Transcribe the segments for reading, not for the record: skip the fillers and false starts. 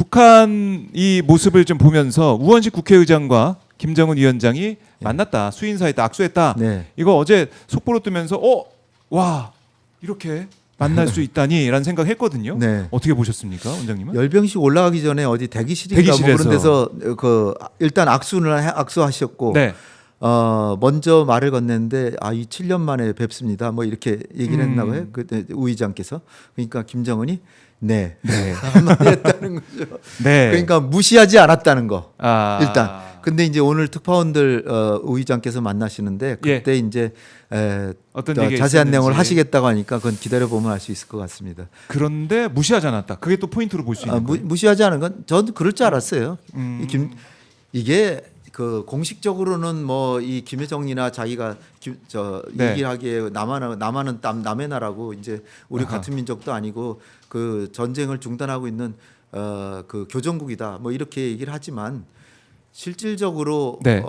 북한 이 모습을 좀 보면서 우원식 국회의장과 김정은 위원장이 만났다, 수인사했다, 악수했다. 네. 이거 어제 속보로 뜨면서 와 이렇게 만날 수 있다니라는 생각했거든요. 네. 어떻게 보셨습니까, 원장님은? 열병식 올라가기 전에 어디 대기실인가 대기실에서. 뭐 그런 데서 그 일단 악수하셨고 네. 먼저 말을 건넸는데 이 7년 만에 뵙습니다. 뭐 이렇게 얘기를 했나고 해요. 그때 우 의장께서. 그러니까 김정은이 네. 한마디 했다는 거죠. 네. 그러니까 무시하지 않았다는 거. 아. 일단. 근데 이제 오늘 특파원들 우 의장께서 만나시는데 그때 이제 어떤 더 얘기가 자세한 있었는지. 내용을 하시겠다고 하니까 그건 기다려 보면 알 수 있을 것 같습니다. 그런데 무시하지 않았다. 그게 또 포인트로 볼 수 있는 거예요. 무시하지 않은 건 저도 그럴 줄 알았어요. 이게 그 공식적으로는 뭐 이 김여정이나 자기가 네. 얘기하기에 남한은 남의 나라고 이제 우리 같은 민족도 아니고 그 전쟁을 중단하고 있는 그 교정국이다 뭐 이렇게 얘기를 하지만 실질적으로 네.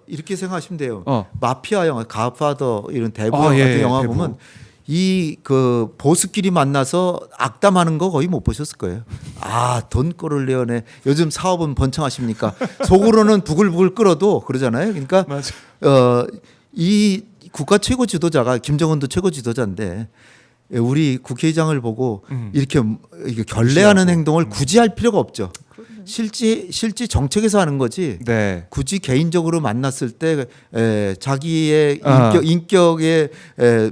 이렇게 생각하시면 돼요. 마피아 영화, 갓파더 이런 대부 같은 영화 대부. 보면 이 그 보스끼리 만나서 악담하는 거 거의 못 보셨을 거예요. 돈꼴을 내어내. 요즘 사업은 번창하십니까? 속으로는 부글부글 끓어도 그러잖아요. 그러니까 맞아. 이 국가 최고 지도자가 김정은도 최고 지도자인데 우리 국회의장을 보고 이렇게 결례하는 행동을 굳이 할 필요가 없죠. 실제 정책에서 하는 거지. 네. 굳이 개인적으로 만났을 때 자기의 인격에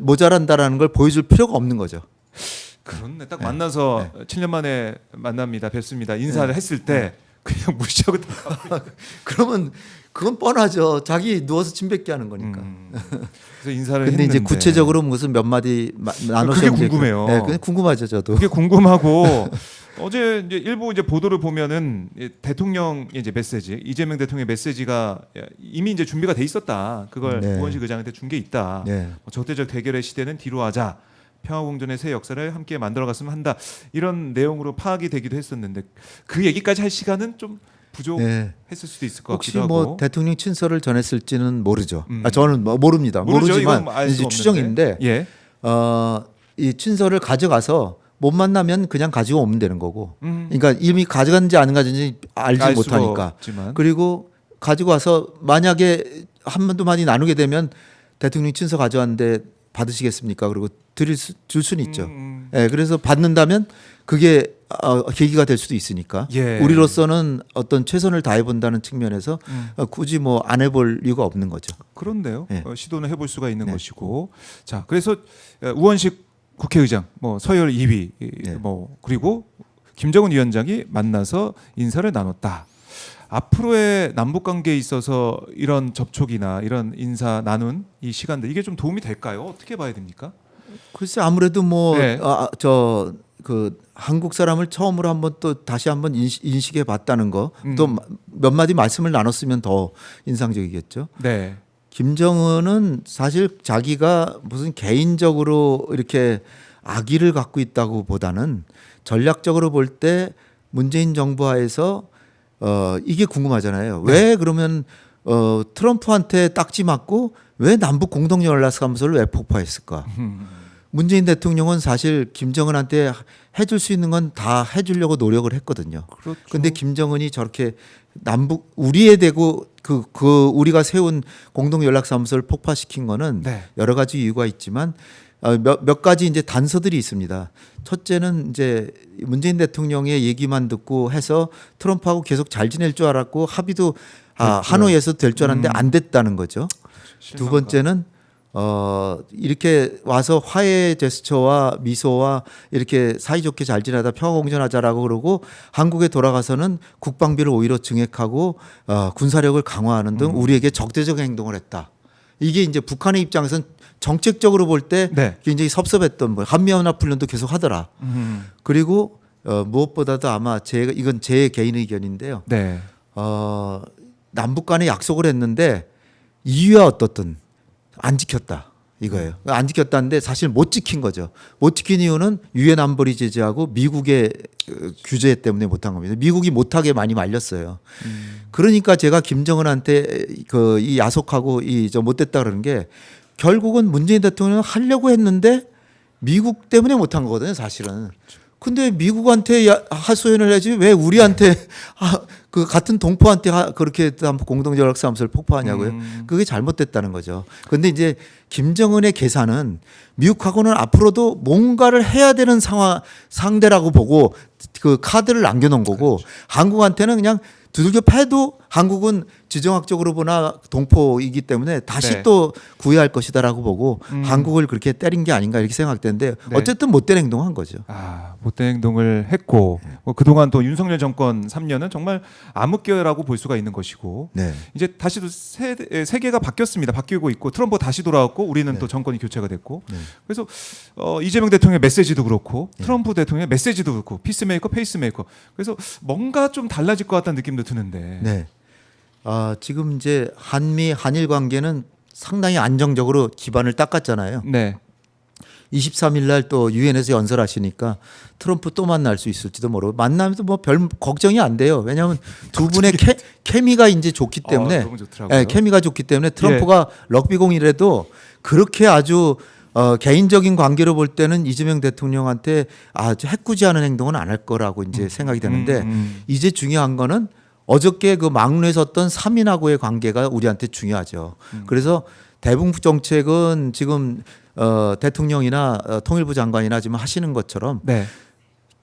모자란다라는 걸 보여줄 필요가 없는 거죠. 그렇네. 딱 만나서 7년 만에 만납니다. 뵙습니다. 인사를 했을 때 그냥 무시하고 그러면 그건 뻔하죠. 자기 누워서 침 뱉게 하는 거니까. 그래서 인사를 근데 했는데 이제 구체적으로 무슨 몇 마디 나누셨는지 그게 궁금해요. 네, 그게 궁금하죠, 저도. 그게 궁금하고 어제 이제 일부 이제 보도를 보면은 대통령 이제 메시지, 이재명 대통령의 메시지가 이미 이제 준비가 돼 있었다. 그걸 네. 우원식 의장한테 준 게 있다. 네. 적대적 대결의 시대는 뒤로 하자. 평화공존의 새 역사를 함께 만들어갔으면 한다. 이런 내용으로 파악이 되기도 했었는데 그 얘기까지 할 시간은 좀 부족했을 수도 있을 것 혹시 같기도 뭐 하고. 대통령 친서를 전했을지는 모르죠. 저는 모릅니다. 모르죠. 모르지만 이건 알수 이제 없는데. 추정인데 예. 이 친서를 가져가서 못 만나면 그냥 가지고 오면 되는 거고. 그러니까 이미 가져갔는지 안 가져갔는지 알지 알 수가 못하니까. 없지만. 그리고 가지고 와서 만약에 한두 마디 나누게 되면 대통령 친서 가져왔는데 받으시겠습니까? 그리고 줄 수는 있죠. 예, 그래서 받는다면 그게 계기가 될 수도 있으니까. 예. 우리로서는 어떤 최선을 다해 본다는 측면에서 굳이 뭐 안 해볼 이유가 없는 거죠. 그렇네요. 네. 시도는 해볼 수가 있는 네. 것이고. 자, 그래서 우원식 국회의장, 뭐 서열 2위, 네. 뭐 그리고 김정은 위원장이 만나서 인사를 나눴다. 앞으로의 남북 관계에 있어서 이런 접촉이나 이런 인사 나눈 이 시간들 이게 좀 도움이 될까요? 어떻게 봐야 됩니까? 글쎄 아무래도 뭐 네. 그 한국 사람을 처음으로 한번 또 다시 한번 인식해 봤다는 거 또 몇 마디 말씀을 나눴으면 더 인상적이겠죠. 네. 김정은은 사실 자기가 무슨 개인적으로 이렇게 악의를 갖고 있다고 보다는 전략적으로 볼 때 문재인 정부 하에서 이게 궁금하잖아요. 왜 그러면 트럼프한테 딱지 맞고 왜 남북 공동 연락사무소를 왜 폭파했을까? 문재인 대통령은 사실 김정은한테 해줄 수 있는 건 다 해주려고 노력을 했거든요. 그렇죠. 근데 김정은이 저렇게 남북 우리에 대고 그 우리가 세운 공동 연락사무소를 폭파시킨 거는 네. 여러 가지 이유가 있지만 몇 가지 이제 단서들이 있습니다. 첫째는 이제 문재인 대통령의 얘기만 듣고 해서 트럼프하고 계속 잘 지낼 줄 알았고 합의도 하노이에서 될 줄 알았는데 안 됐다는 거죠. 두 번째는 이렇게 와서 화해 제스처와 미소와 이렇게 사이좋게 잘 지내다 평화공존하자라고 그러고 한국에 돌아가서는 국방비를 오히려 증액하고 군사력을 강화하는 등 우리에게 적대적 행동을 했다. 이게 이제 북한의 입장에서는 정책적으로 볼 때 네. 굉장히 섭섭했던 뭐 한미연합훈련도 계속 하더라. 그리고 무엇보다도 아마 이건 제 개인 의견인데요. 네. 남북 간에 약속을 했는데 이유야 어떻든 안 지켰다 이거예요. 안 지켰다는데 사실 못 지킨 거죠. 못 지킨 이유는 유엔 안보리 제재하고 미국의 규제 때문에 못한 겁니다. 미국이 못하게 많이 말렸어요. 그러니까 제가 김정은한테 이 야속하고 못됐다 그러는 게 결국은 문재인 대통령은 하려고 했는데 미국 때문에 못한 거거든요. 사실은. 근데 미국한테 하소연을 해야지 왜 우리한테 그 같은 동포한테 그렇게 공동전략 사무소를 폭파하냐고요. 그게 잘못됐다는 거죠. 근데 이제 김정은의 계산은 미국하고는 앞으로도 뭔가를 해야 되는 상대라고 보고 그 카드를 남겨놓은 거고 그렇죠. 한국한테는 그냥 두들겨 패도 한국은 지정학적으로 보나 동포이기 때문에 다시 네. 또 구애할 것이다라고 보고 한국을 그렇게 때린 게 아닌가 이렇게 생각되는데 네. 어쨌든 못된 행동한 거죠. 못된 행동을 했고 뭐 그동안 또 윤석열 정권 3년은 정말 암흑기라고 볼 수가 있는 것이고 네. 이제 다시 또 세계가 바뀌었습니다. 바뀌고 있고 트럼프 다시 돌아왔고 우리는 네. 또 정권이 교체가 됐고 네. 그래서 이재명 대통령의 메시지도 그렇고 트럼프 대통령의 메시지도 그렇고 피스메이커 페이스메이커 그래서 뭔가 좀 달라질 것 같다는 느낌도 드는데 네. 지금 이제 한일 관계는 상당히 안정적으로 기반을 닦았잖아요. 네. 23일 날 또 유엔에서 연설하시니까 트럼프 또 만날 수 있을지도 모르고 만나면서 뭐 별 걱정이 안 돼요. 왜냐하면 두 분의 케미가 이제 좋기 때문에 너무 좋더라고요. 네, 케미가 좋기 때문에 트럼프가 럭비공이라도 그렇게 아주 개인적인 관계로 볼 때는 이재명 대통령한테 아주 해꾸지하는 행동은 안 할 거라고 이제 생각이 되는데 이제 중요한 거는 어저께 그 막루에 섰던 3인하고의 관계가 우리한테 중요하죠. 그래서 대북 정책은 지금 대통령이나 통일부 장관이나 지금 하시는 것처럼 네.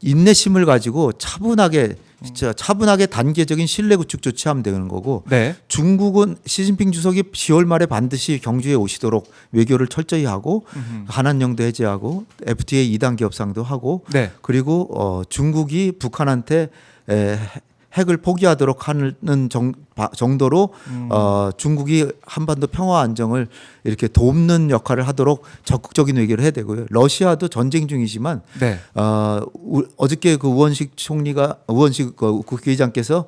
인내심을 가지고 차분하게 진짜 차분하게 단계적인 신뢰 구축 조치하면 되는 거고 네. 중국은 시진핑 주석이 10월 말에 반드시 경주에 오시도록 외교를 철저히 하고 한한령도 해제하고 FTA 2단계 협상도 하고 네. 그리고 중국이 북한한테 핵을 포기하도록 하는 정도로 중국이 한반도 평화 안정을 이렇게 돕는 역할을 하도록 적극적인 외교를 해야 되고요. 러시아도 전쟁 중이지만 네. 어저께 그 우원식 국회의장께서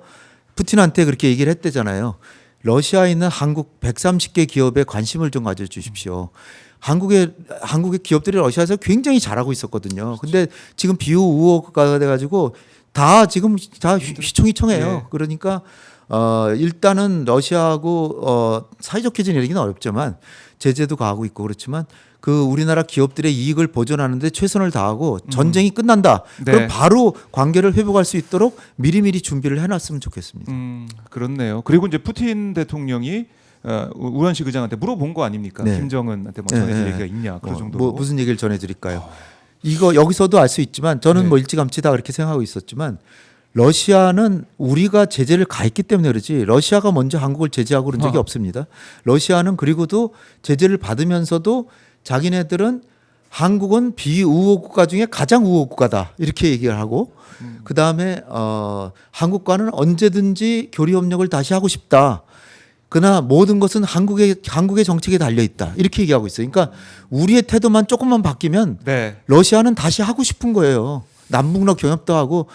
푸틴한테 그렇게 얘기를 했대잖아요. 러시아에 있는 한국 130개 기업에 관심을 좀 가져주십시오. 한국의 기업들이 러시아에서 굉장히 잘하고 있었거든요. 근데 지금 비호 우호가 돼가지고 다 지금 다 휘청휘청해요. 네. 그러니까 일단은 러시아하고 사이좋게 지내기는 어렵지만 제재도 가하고 있고 그렇지만 그 우리나라 기업들의 이익을 보존하는데 최선을 다하고 전쟁이 끝난다. 네. 그럼 바로 관계를 회복할 수 있도록 미리미리 준비를 해놨으면 좋겠습니다. 그렇네요. 그리고 이제 푸틴 대통령이 우원식 의장한테 물어본 거 아닙니까? 네. 김정은한테 뭐 네, 전해질 네. 얘기가 있냐 그 정도로. 뭐 무슨 얘기를 전해드릴까요? 이거 여기서도 알 수 있지만 저는 네. 뭐 일찌감치 다 그렇게 생각하고 있었지만 러시아는 우리가 제재를 가했기 때문에 그러지 러시아가 먼저 한국을 제재하고 그런 적이 없습니다. 러시아는 그리고도 제재를 받으면서도 자기네들은 한국은 비우호 국가 중에 가장 우호 국가다 이렇게 얘기를 하고 그 다음에 한국과는 언제든지 교류 협력을 다시 하고 싶다. 그러나 모든 것은 한국의 정책에 달려 있다. 이렇게 얘기하고 있어요. 그러니까 우리의 태도만 조금만 바뀌면 네. 러시아는 다시 하고 싶은 거예요. 남북로 경협도 하고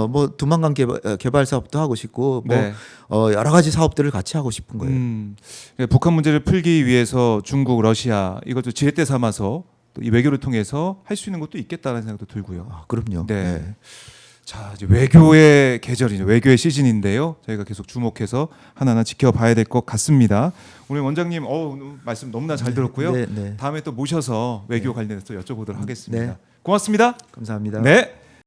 뭐 두만강 개발 사업도 하고 싶고 뭐 네. 여러 가지 사업들을 같이 하고 싶은 거예요. 북한 문제를 풀기 위해서 중국, 러시아 이것도 지렛대 삼아서 또 이 외교를 통해서 할 수 있는 것도 있겠다는 생각도 들고요. 그럼요. 네. 네. 자, 이제 외교의 계절이죠. 외교의 시즌인데요. 저희가 계속 주목해서 하나하나 지켜봐야 될 것 같습니다. 오늘 원장님 말씀 너무나 잘 들었고요. 네, 네. 다음에 또 모셔서 외교 관련해서 또 여쭤보도록 하겠습니다. 네. 고맙습니다. 감사합니다. 네.